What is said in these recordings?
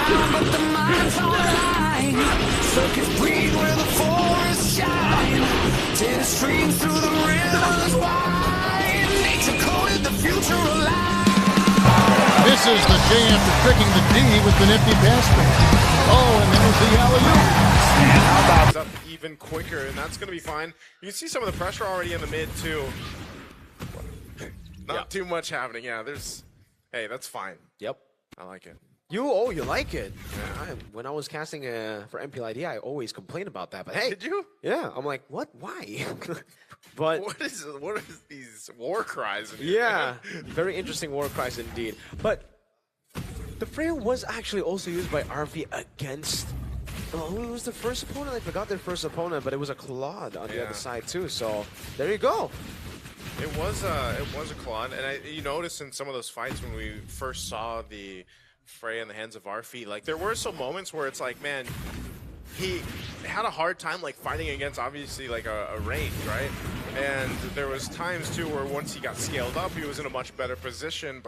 ground, but the minds are aligned. Circuits breathe where the forests shine. Till it streams through the rivers wide. Nature coded the future alive. Misses the J after tricking the D with the nifty pass. Oh, and there's the alley-oop. And how about up even quicker, and that's going to be fine. You can see some of the pressure already in the mid, too. Not too much happening. Yeah, there's... Hey, that's fine. Yep. I like it. You like it? Yeah. When I was casting for MPLID, I always complained about that. But hey, did you? Yeah, I'm like, what? Why? But what is these war cries? Yeah, very interesting war cries indeed. But the Freya was actually also used by RV against. Who was the first opponent? I forgot their first opponent, but it was a Claude on the other side too. So there you go. It was a Claude, and you noticed in some of those fights when we first saw the Freya in the hands of Arfi, like there were some moments where it's like, man, he had a hard time like fighting against obviously like a range, right? And there was times too where once he got scaled up, he was in a much better position.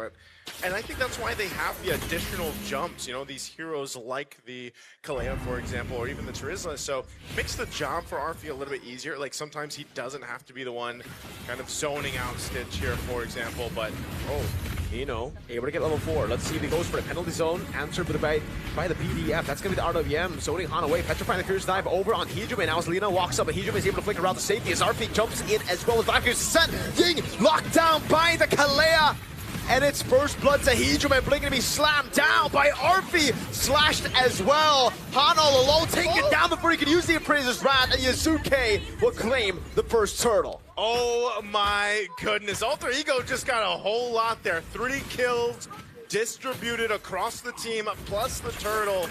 And I think that's why they have the additional jumps, you know, these heroes like the Kalea, for example, or even the Charizla. So makes the job for Arfi a little bit easier. Like sometimes he doesn't have to be the one kind of zoning out Stitch here, for example. But able to get level 4. Let's see if he goes for the penalty zone. Answered by the PDF. That's going to be the RWM. Zoning Han away. Petrifying the Fierce Dive over on Hejume. Now as Lina walks up, and Hejume is able to flick around the safety as Arfi jumps in as well as Valkyrie set. Ying locked down by the Kalea. And it's first blood to Hejume. Blink going to be slammed down by Arfi. Slashed as well. Han all alone, taking it down before he can use the Appraiser's Wrath. And Yuzuke will claim the first turtle. Oh my goodness. Alter Ego just got a whole lot there. 3 kills distributed across the team, plus the turtle.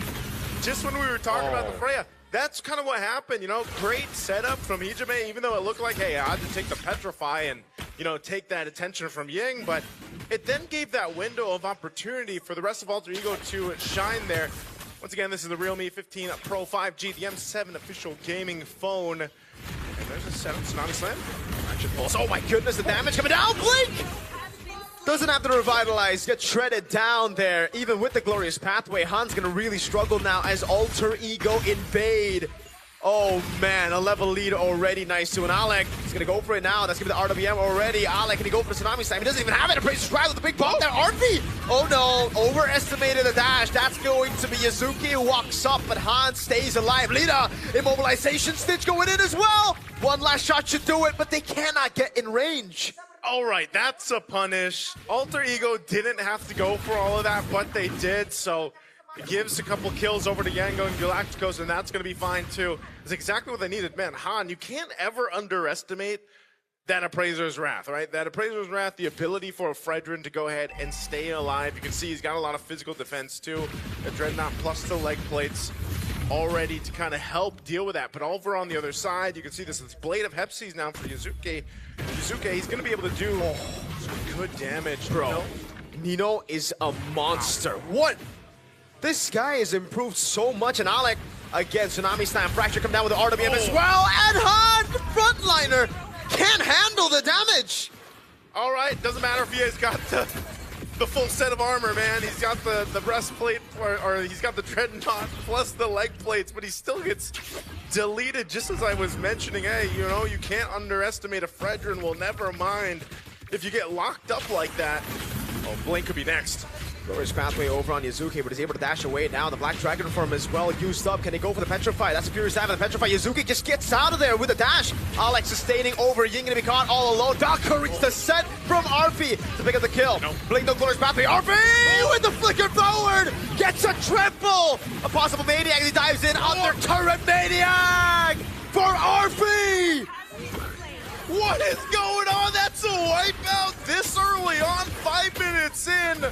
Just when we were talking about the Freya, that's kind of what happened, you know. Great setup from Hejume, even though it looked like, hey, I had to take the Petrify and, you know, take that attention from Ying, but it then gave that window of opportunity for the rest of Alter Ego to shine there. Once again, this is the Realme 15 Pro 5G, the M7 official gaming phone. And there's a setup, Tsunami Slam. Action pulse. Oh my goodness, the damage coming down, Blink! Doesn't have to revitalize, get shredded down there. Even with the glorious pathway, Han's gonna really struggle now as Alter Ego invade. Oh man, a level lead already, nice to an Alec. He's gonna go for it now. That's gonna be the RWM already. Alec, can he go for the Tsunami Slam? He doesn't even have it. Appraiser's Wrath with the big bomb there. Arfi! Oh no, overestimated the dash. That's going to be Yuzuki who walks up, but Han stays alive. Lita, immobilization, Stitch going in as well. One last shot should do it, but they cannot get in range. All right, that's a punish. Alter Ego didn't have to go for all of that, but they did, so it gives a couple kills over to Yangon and Galastiicos, and that's going to be fine too. It's exactly what they needed. Man, Han, you can't ever underestimate that Appraiser's Wrath, right? That Appraiser's Wrath, the ability for a Fredrin to go ahead and stay alive. You can see he's got a lot of physical defense too. The Dreadnought plus the leg plates already to kind of help deal with that. But over on the other side, you can see this Blade of Hepsies now for Yuzuki. Yuzuki, he's going to be able to do some good damage. Bro, Nino is a monster. What? This guy has improved so much. And Alec, again, Tsunami Slam, Fracture come down with the RWM as well. And Han, the frontliner, can't handle the damage. All right, doesn't matter if he has got the full set of armor, man. He's got the breastplate, or he's got the Dreadnought plus the leg plates, but he still gets deleted, just as I was mentioning. Hey, you know, you can't underestimate a Fredrin. Well, never mind if you get locked up like that. Oh, Blink could be next. Glorious pathway over on Yuzuki, but he's able to dash away now. The Black Dragon form as well used up. Can he go for the Petrify? That's a Furious Dive of the Petrify. Yuzuki just gets out of there with a dash. Alex sustaining over. Ying gonna be caught all alone. Valkyrie the set from Arfi to pick up the kill. Blink no Glorious pathway. Arfi with the flicker forward gets a triple. A possible Maniac. He dives in under turret Maniac for Arfi. What is going on? That's a wipeout this early on, 5 minutes in.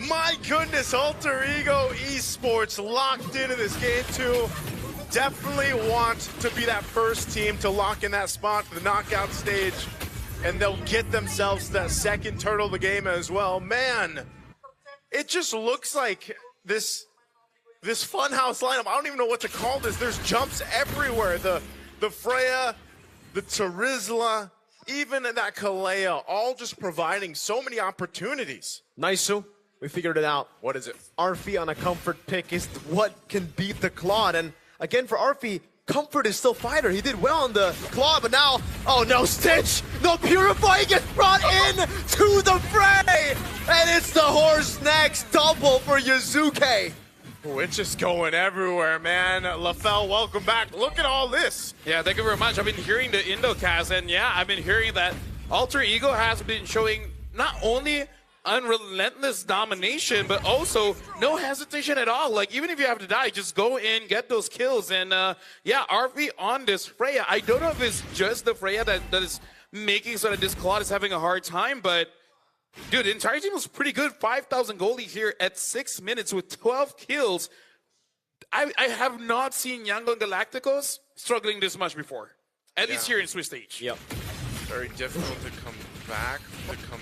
My goodness, Alter Ego Esports locked into this game too. Definitely want to be that first team to lock in that spot for the knockout stage, and they'll get themselves that second turtle of the game as well. Man, it just looks like this funhouse lineup. I don't even know what to call this. There's jumps everywhere. The Freya, the Charizla, even that Kalea, all just providing so many opportunities. Nice. We figured it out. What is it? Arfi on a comfort pick is what can beat the Claude. And again, for Arfi, comfort is still fighter. He did well on the Claw, but now, oh no, Stitch! No Purify gets brought in to the fray! And it's the horse next double for Yuzuke. It's just going everywhere, man. LaFell, welcome back. Look at all this. Yeah, thank you very much. I've been hearing the Indocast, and yeah, I've been hearing that Alter Ego has been showing not only unrelentless domination, but also no hesitation at all. Like, even if you have to die, just go in, get those kills. And yeah, RV on this Freya. I don't know if it's just the Freya that is making so that this Claude is having a hard time, but dude, the entire team was pretty good. 5,000 goalies here at 6 minutes with 12 kills. I have not seen Yangon Galastiicos struggling this much before. At least here in Swiss stage. Yep. Very difficult to come back from.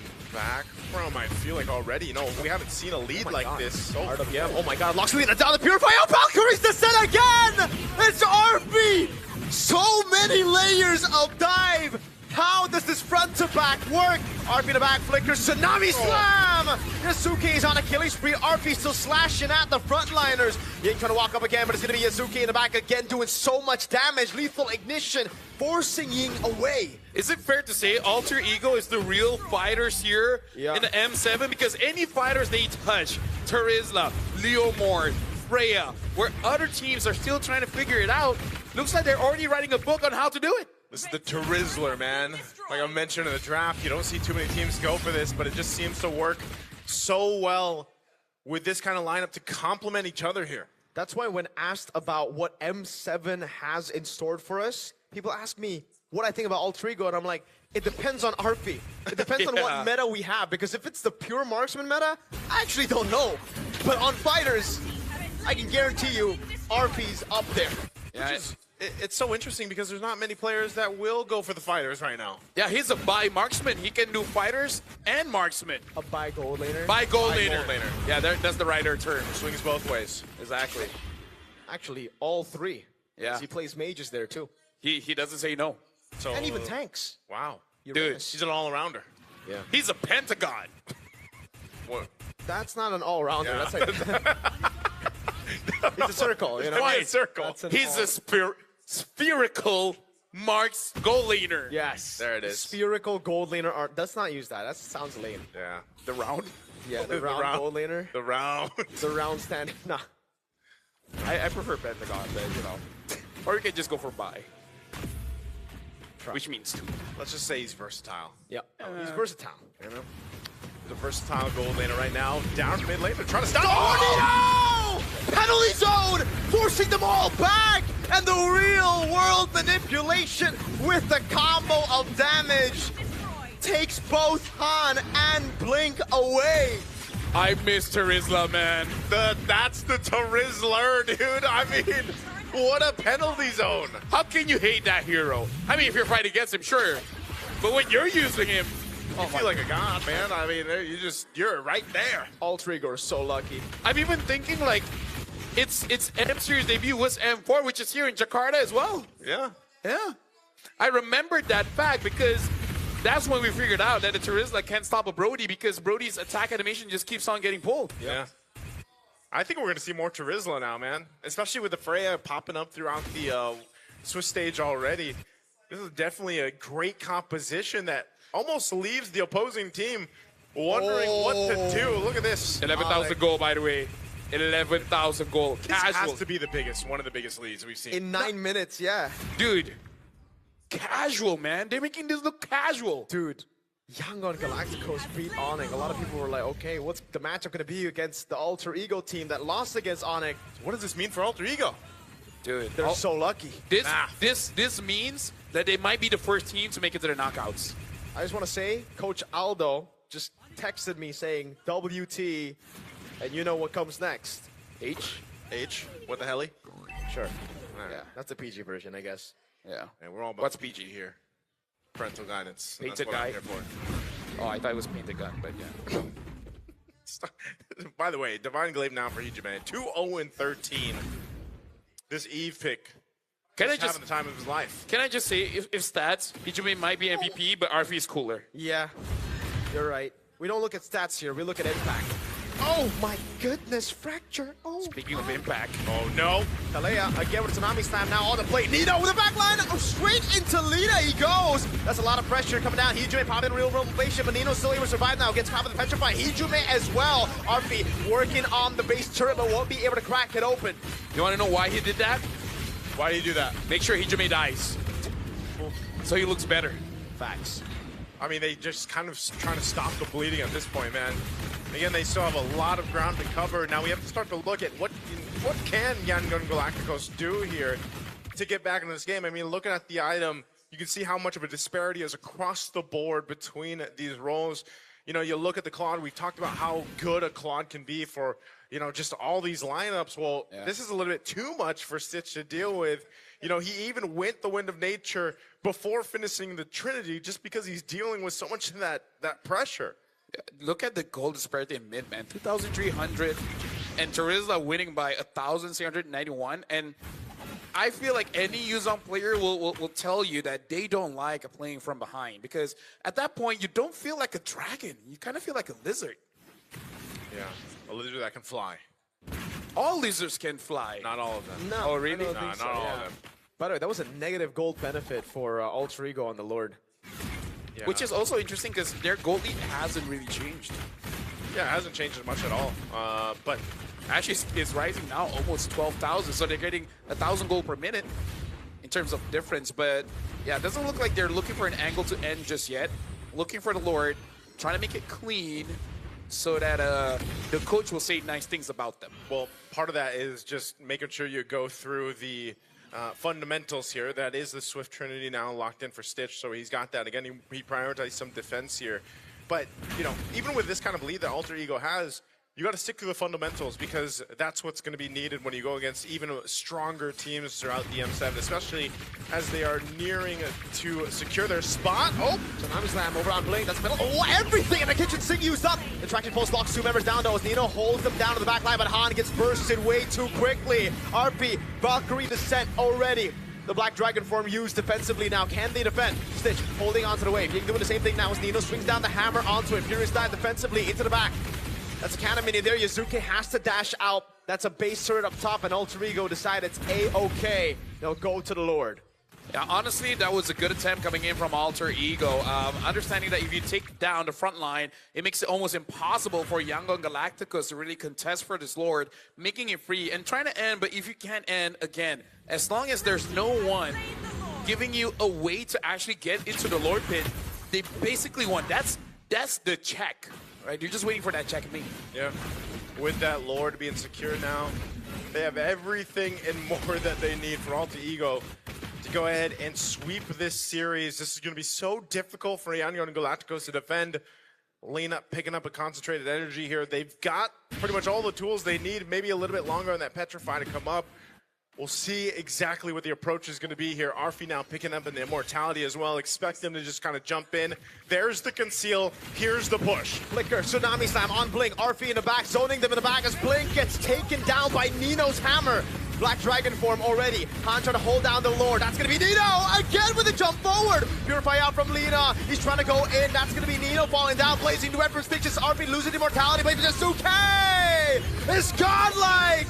I feel like already, we haven't seen a lead like this. So RWM, oh my god, locks Lena down the Purify. Oh, Valkyrie's the set again! It's RB! So many layers of dive! How does this front to back work? RP to back flicker, Tsunami Slam! Yasuke is on a killing spree. RP still slashing at the frontliners. Ying trying to walk up again, but it's going to be Yasuke in the back again, doing so much damage. Lethal Ignition, forcing Ying away. Is it fair to say Alter Ego is the real fighters here in the M7? Because any fighters they touch, Terizla, Leomord, Freya, where other teams are still trying to figure it out, looks like they're already writing a book on how to do it. This is the Terizla, man. Like I mentioned in the draft, you don't see too many teams go for this, but it just seems to work so well with this kind of lineup to complement each other here. That's why when asked about what M7 has in store for us, people ask me what I think about Alter Ego, and I'm like, it depends on RP. It depends on what meta we have, because if it's the pure marksman meta, I actually don't know. But on fighters, I can guarantee you, RP's up there. Yeah, it's so interesting because there's not many players that will go for the fighters right now. Yeah, he's a bi-marksman. He can do fighters and marksman. A bi-gold laner? Bi-gold laner. Yeah, that's the right term. Swings both ways. Exactly. Actually, all three. Yeah. He plays mages there, too. He doesn't say no. So, And even tanks. Wow. Dude, He's an all-arounder. Yeah. he's a pentagon. What? That's not an all-rounder. Yeah. That's like... He's a circle, you know? Why a circle? That's an He's a spherical marks goal laner. Yes. There it is. Spherical gold laner art. Let's not use that. That sounds lame. Yeah. The round. Yeah, the round gold laner. The round. The round standing. Nah. I prefer pentagon, but or we can just go for bi. Which means 2. Let's just say he's versatile. Yeah. He's versatile. You know? He's a versatile gold laner right now. Down mid lane, they're trying to stop. Oh, no! Penalty zone! Forcing them all back! And the real world manipulation with the combo of damage takes both Han and Blink away. I miss Terizla, man. That's the Terizla, dude. I mean, what a penalty zone. How can you hate that hero? I mean, if you're fighting against him, sure. But when you're using him, You feel like a god, man. I mean, you're right there. Alter Ego are so lucky. I'm even thinking like its M series debut was M4, which is here in Jakarta as well. Yeah. Yeah. I remembered that fact because that's when we figured out that the Terizla can't stop a Brody because Brody's attack animation just keeps on getting pulled. Yeah. I think we're going to see more Terizla now, man. Especially with the Freya popping up throughout the Swiss stage already. This is definitely a great composition that almost leaves the opposing team wondering what to do. Look at this. 11,000 goal, by the way. 11,000 goal. This has Casual. to be the biggest, one of the biggest leads we've seen. In 9 minutes, yeah. Dude. Casual, man. They're making this look casual. Dude, Yangon Galastiicos beat Onyx. A lot of people were like, okay, what's the matchup going to be against the Alter Ego team that lost against Onyx? What does this mean for Alter Ego? Dude. They're so lucky. This means that they might be the first team to make it to the knockouts. I just want to say, Coach Aldo just texted me saying, WT, and you know what comes next. H? What the helly? Sure. Yeah. That's a PG version, I guess. Yeah. And we're all about What's PG here. Parental guidance. Painted That's what guy. I'm here for. Oh, I thought it was painted gun, but yeah. By the way, Divine Glaive now for Hijime. 2-0-13. This Eve pick. Can I Having just the time of his life. Can I just say, if stats, Hijime might be MVP, but RV is cooler. Yeah, you're right. We don't look at stats here. We look at impact. Oh my goodness, fracture. Oh. Speaking of impact, Oh no. Talea again with a Tsunami Slam now on the plate. Nino with the back line. Oh, straight into Lita he goes. That's a lot of pressure coming down. Hijume probably in real rotation, but Nino's still able to survive now. Gets caught with the Petrify. Hijume as well. Arfi working on the base turret, but won't be able to crack it open. you want to know why he did that? Why do you do that? Make sure Hijume dies, so he looks better. Facts. I mean, they just kind of trying to stop the bleeding at this point, man. Again, they still have a lot of ground to cover. Now we have to start to look at what can Yangon Galacticos do here to get back into this game. I mean, looking at the item, you can see how much of a disparity is across the board between these roles. You know, you look at the Claude, we've talked about how good a Claude can be for, you know, just all these lineups. Well, this is a little bit too much for Stitch to deal with. You know, he even went the Wind of Nature before finishing the Trinity just because he's dealing with so much of that pressure. Look at the goal disparity in mid, man. 2,300, and Terizla winning by 1,391. And I feel like any Yuzong player will tell you that they don't like playing from behind, because at that point you don't feel like a dragon. You kind of feel like a lizard. Yeah, a lizard that can fly. All lizards can fly. Not all of them. No, Oh, really? I don't No, think not so, all yeah. of them. By the way, that was a negative gold benefit for Alter Ego on the Lord. Yeah. Which is also interesting because their gold lead hasn't really changed. Yeah, it hasn't changed as much at all. But Actually, it's rising now almost 12,000, so they're getting 1,000 gold per minute in terms of difference. But yeah, it doesn't look like they're looking for an angle to end just yet. Looking for the Lord, trying to make it clean so that the coach will say nice things about them. well, part of that is just making sure you go through the fundamentals here. That is the Swift Trinity now locked in for Stitch, so he's got that. Again, he prioritized some defense here. But, you know, even with this kind of lead that Alter Ego has, you got to stick to the fundamentals, because that's what's going to be needed when you go against even stronger teams throughout the M7, especially as they are nearing to secure their spot. Oh, Tsunami Slam over on Blink. That's middle. Oh, everything in the kitchen sink used up. The tracking pulse locks two members down, though, as Nino holds them down to the back line, but Han gets bursted way too quickly. RP, Valkyrie descent already. The Black Dragon form used defensively now. Can they defend? Stitch holding onto the wave. He's doing the same thing now as Nino swings down the hammer onto it. Furious dive defensively into the back. That's a cannon mini there. Yazuki has to dash out. That's a base turret up top, and Alter Ego decide it's A-OK. They'll go to the Lord. Yeah, honestly, that was a good attempt coming in from Alter Ego. Understanding that if you take down the front line, it makes it almost impossible for Yangon Galacticos to really contest for this Lord, making it free and trying to end. But if you can't end, again, as long as there's no one giving you a way to actually get into the Lord pit, they basically won. That's the check, right? You're just waiting for that checkmate. yeah. With that Lord being secure now, they have everything and more that they need for Alter Ego to go ahead and sweep this series. This is going to be so difficult for Yangon Galacticos to defend. Lena picking up a concentrated energy here. They've got pretty much all the tools they need, maybe a little bit longer on that Petrify to come up. We'll see exactly what the approach is going to be here. Arfi now picking up in the Immortality as well. Expect them to just kind of jump in. There's the conceal. Here's the push. Flicker, Tsunami Slam on Blink. Arfi in the back, zoning them in the back as Blink gets taken down by Nino's hammer. Black Dragon form already. Han trying to hold down the Lord. That's going to be Nino again with a jump forward. Purify out from Lena. He's trying to go in. That's going to be Nino falling down. Blazing duet for Stitches. Arfi losing Immortality. But Yasuke is godlike.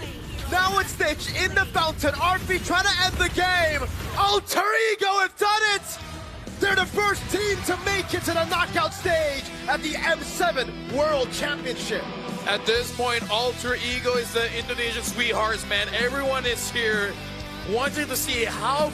Now it's Stitch in the fountain. Arfi trying to end the game. Alter Ego have done it. They're the first team to make it to the knockout stage at the M7 World Championship. At this point, Alter Ego is the Indonesian sweethearts, man. Everyone is here wanting to see how